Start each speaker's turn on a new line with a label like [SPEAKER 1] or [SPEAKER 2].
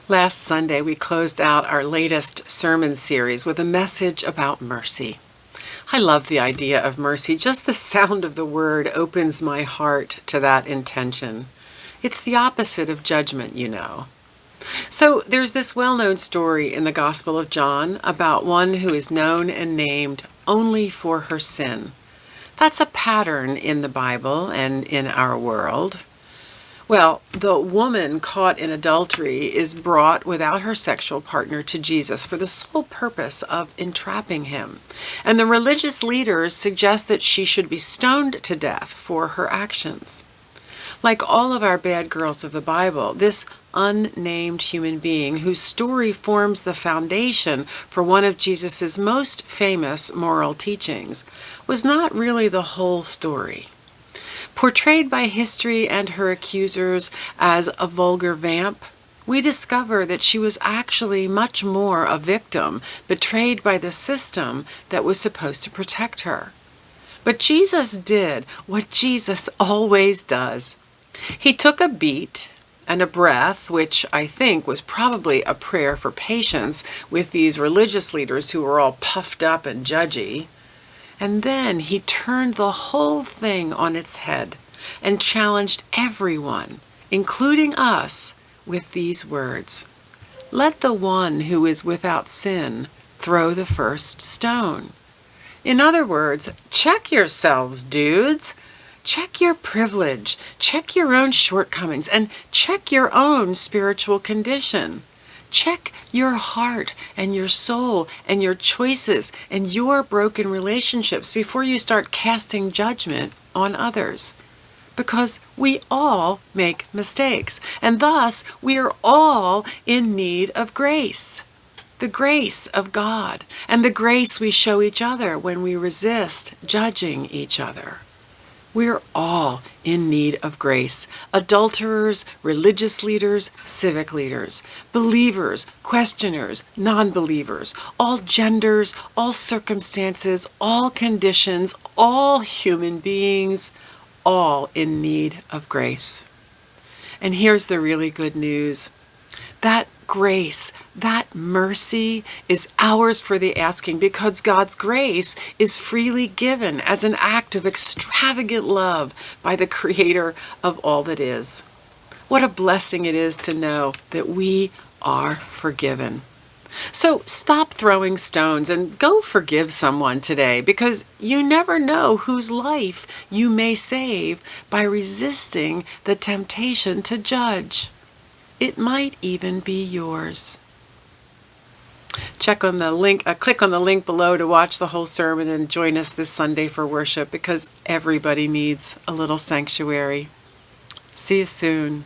[SPEAKER 1] Last Sunday, we closed out our latest sermon series with a message about mercy. I love the idea of mercy. Just the sound of the word opens my heart to that intention. It's the opposite of judgment, you know. So there's this well-known story in the Gospel of John about one who is known and named only for her sin. That's a pattern in the Bible and in our world. Well, the woman caught in adultery is brought without her sexual partner to Jesus for the sole purpose of entrapping him. And the religious leaders suggest that she should be stoned to death for her actions. Like all of our bad girls of the Bible, this unnamed human being, whose story forms the foundation for one of Jesus' most famous moral teachings, was not really the whole story. Portrayed by history and her accusers as a vulgar vamp, we discover that she was actually much more a victim betrayed by the system that was supposed to protect her. But Jesus did what Jesus always does. He took a beat and a breath, which I think was probably a prayer for patience with these religious leaders who were all puffed up and judgy. And then he turned the whole thing on its head and challenged everyone, including us, with these words: "Let the one who is without sin throw the first stone." In other words, check yourselves, dudes. Check your privilege, check your own shortcomings, and check your own spiritual condition. Check your heart and your soul and your choices and your broken relationships before you start casting judgment on others. Because we all make mistakes, and thus we are all in need of grace. The grace of God and the grace we show each other when we resist judging each other. We're all in need of grace. Adulterers, religious leaders, civic leaders, believers, questioners, non-believers, all genders, all circumstances, all conditions, all human beings, all in need of grace. And here's the really good news. That grace, that mercy is ours for the asking, because God's grace is freely given as an act of extravagant love by the Creator of all that is. What a blessing it is to know that we are forgiven. So stop throwing stones and go forgive someone today, because you never know whose life you may save by resisting the temptation to judge. It might even be yours. Click on the link below to watch the whole sermon and join us this Sunday for worship, because everybody needs a little sanctuary. See you soon.